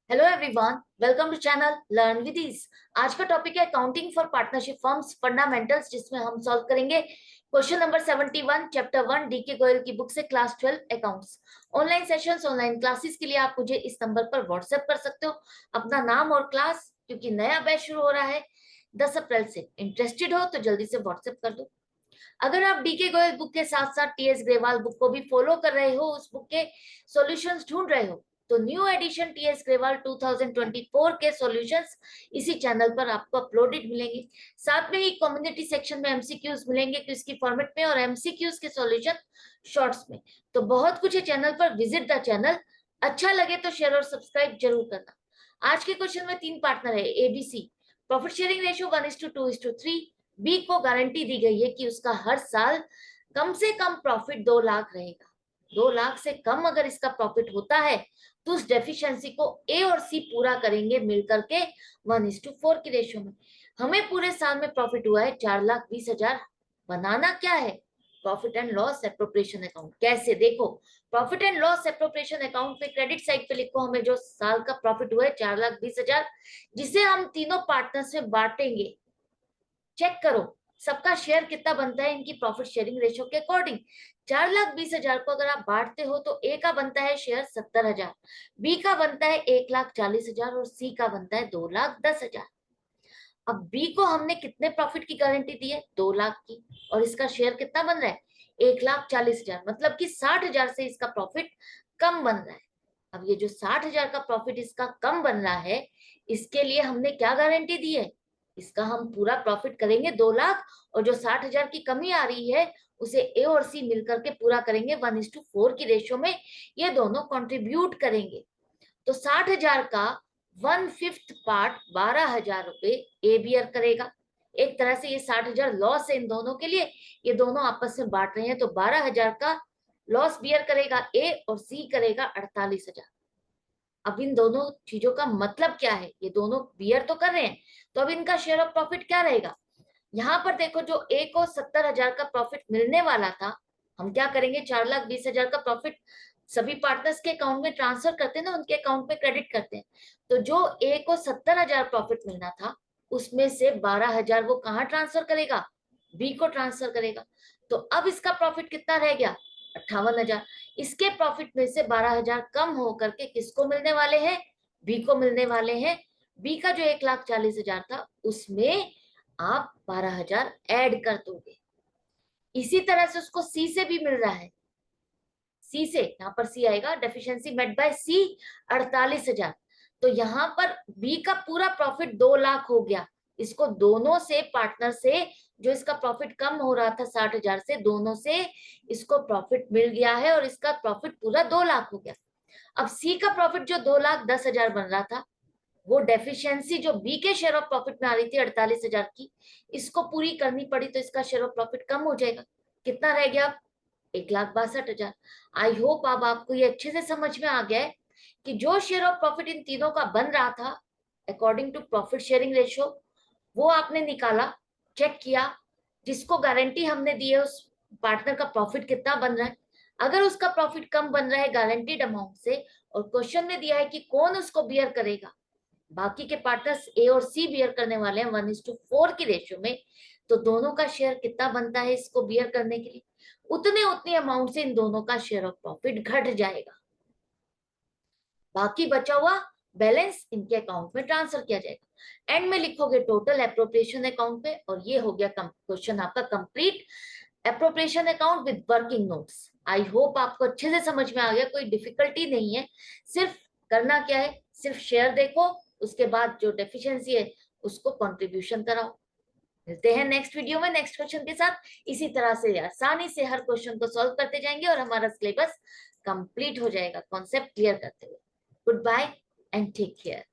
Hello everyone, welcome to channel learn with ease. आज का topic है accounting for partnership firms fundamentals, जिसमें हम सॉल्व करेंगे क्वेश्चन नंबर 71 चैप्टर 1 डी के गोयल की बुक से class 12 accounts. Online sessions, online classes के लिए आप मुझे इस नंबर पर व्हाट्सएप कर सकते हो अपना नाम और क्लास, क्योंकि नया बैच शुरू हो रहा है 10 अप्रैल से। इंटरेस्टेड हो तो जल्दी से व्हाट्सएप कर दो। अगर आप डी के गोयल बुक के साथ साथ टीएस ग्रेवाल बुक को भी फॉलो कर रहे हो, उस बुक के सॉल्यूशंस ढूंढ रहे हो, तो न्यू एडिशन टीएस ग्रेवाल 2024 के सॉल्यूशंस इसी चैनल पर आपको अपलोडेड मिलेंगे। साथ में ही कम्युनिटी सेक्शन में एमसीक्यूज मिलेंगे क्विज की फॉर्मेट में, और एमसीक्यूज के सॉल्यूशन शॉर्ट्स में। तो बहुत कुछ है चैनल पर, विजिट द चैनल। अच्छा लगे तो शेयर और सब्सक्राइब जरूर करना। आज के क्वेश्चन में 3 पार्टनर है ABC. Profit sharing ratio 1:2:3। B को गारंटी दी गई है कि उसका हर साल कम से कम प्रॉफिट 2 लाख रहेगा। 2 लाख से कम अगर इसका प्रॉफिट होता है तो उस डेफिशिएंसी को ए और सी पूरा करेंगे मिलकर के 1:4 की रेशियो में। हमें पूरे साल में प्रॉफिट हुआ है 4,20,000। बनाना क्या है? Profit and loss appropriation account. कैसे? देखो, profit and loss appropriation account में क्रेडिट साइड पे लिखो हमें जो साल का प्रॉफिट हुआ है 4,20,000, जिसे हम तीनों पार्टनर्स में बांटेंगे। चेक करो सबका शेयर कितना बनता है इनकी प्रॉफिट शेयरिंग रेशियो के अकॉर्डिंग। 4,20,000 को अगर आप बांटते हो तो ए का बनता है शेयर 70,000, बी का बनता है 1,40,000 और सी का बनता है 2,10,000। अब बी को हमने कितने प्रॉफिट की गारंटी दी है? 2 लाख की, और इसका शेयर कितना बन रहा है? 1,40,000, मतलब कि 60,000 से इसका प्रॉफिट कम बन रहा है। अब ये जो 60,000 का प्रॉफिट इसका कम बन रहा है, इसके लिए हमने क्या गारंटी दी है? इसका हम पूरा प्रॉफिट करेंगे 2 लाख, और जो 60,000 की कमी आ रही है उसे ए और सी मिलकर के पूरा करेंगे 1:4 की रेशियो में। ये दोनों कंट्रीब्यूट करेंगे। तो 60,000 का 1/5 पार्ट 12,000 रुपए ए बियर करेगा। एक तरह से ये 60,000 लॉस है इन दोनों के लिए। ये दोनों आपस में बांट रहे हैं, तो 12,000 का लॉस बियर करेगा ए और सी करेगा 48,000। अब इन दोनों चीजों का मतलब क्या है? ये दोनों बियर तो कर रहे हैं, तो अब इनका शेयर ऑफ प्रॉफिट क्या रहेगा? यहाँ पर देखो, जो ए को 70,000 का प्रॉफिट मिलने वाला था, हम क्या करेंगे? 4,20,000 का प्रॉफिट सभी पार्टनर्स के अकाउंट में ट्रांसफर करते हैं ना, उनके अकाउंट में क्रेडिट करते हैं। तो जो ए को 70,000 प्रॉफिट मिलना था, उसमें से 12,000 वो कहाँ ट्रांसफर करेगा? बी को ट्रांसफर करेगा। तो अब इसका प्रॉफिट कितना रह गया? 58,000। इसके प्रॉफिट में से 12,000 कम होकर के किसको मिलने वाले हैं? बी को मिलने वाले हैं। बी का जो 1,40,000 था उसमें आप 12,000 ऐड कर दोगे। इसी तरह से उसको सी से भी मिल रहा है। सी से, यहाँ पर सी आएगा, डेफिशिएंसी मेट बाय सी 48,000। तो यहाँ पर बी का पूरा प्रॉफिट 2 लाख हो गया। इसको दोनों से, पार्टनर से जो इसका प्रॉफिट कम हो रहा था 60,000 से, दोनों से इसको प्रॉफिट मिल गया है और इसका प्रॉफिट पूरा 2 लाख हो गया। अब सी का प्रॉफिट जो 2,10,000 बन रहा था, वो डेफिशिएंसी जो बी के शेयर ऑफ प्रॉफिट में आ रही थी 48,000 की, इसको पूरी करनी पड़ी, तो इसका शेयर ऑफ प्रॉफिट कम हो जाएगा। कितना रह गया? 1,62,000। आई होप अब आपको ये अच्छे से समझ में आ गया है कि जो शेयर ऑफ प्रॉफिट इन तीनों का बन रहा था according to profit sharing ratio, वो आपने निकाला, चेक किया, जिसको गारंटी हमने दी है उस पार्टनर का प्रॉफिट कितना बन रहा है। अगर उसका प्रॉफिट कम बन रहा है गारंटीड अमाउंट से, और क्वेश्चन में दिया है कि कौन उसको बियर करेगा, बाकी के पार्टनर्स ए और सी बियर करने वाले हैं 1:4 की रेशियो में, तो दोनों का शेयर कितना बनता है इसको बियर करने के लिए? उतनी अमाउंट से इन दोनों का शेयर ऑफ प्रॉफिट घट जाएगा। बाकी बचा हुआ बैलेंस इनके अकाउंट में ट्रांसफर किया जाएगा। एंड में लिखोगे टोटल एप्रोप्रिएशन अकाउंट पे, और ये हो गया क्वेश्चन आपका complete. Appropriation account with working notes. I hope आपको अच्छे से समझ में आ गया, कोई डिफिकल्टी नहीं है। सिर्फ करना क्या है? सिर्फ शेयर देखो, उसके बाद जो डेफिशिएंसी है उसको कंट्रीब्यूशन कराओ। मिलते हैं नेक्स्ट वीडियो में नेक्स्ट क्वेश्चन के साथ। इसी तरह से आसानी से हर क्वेश्चन को सॉल्व करते जाएंगे और हमारा सिलेबस कंप्लीट हो जाएगा कॉन्सेप्ट क्लियर करते हुए। Goodbye and take care.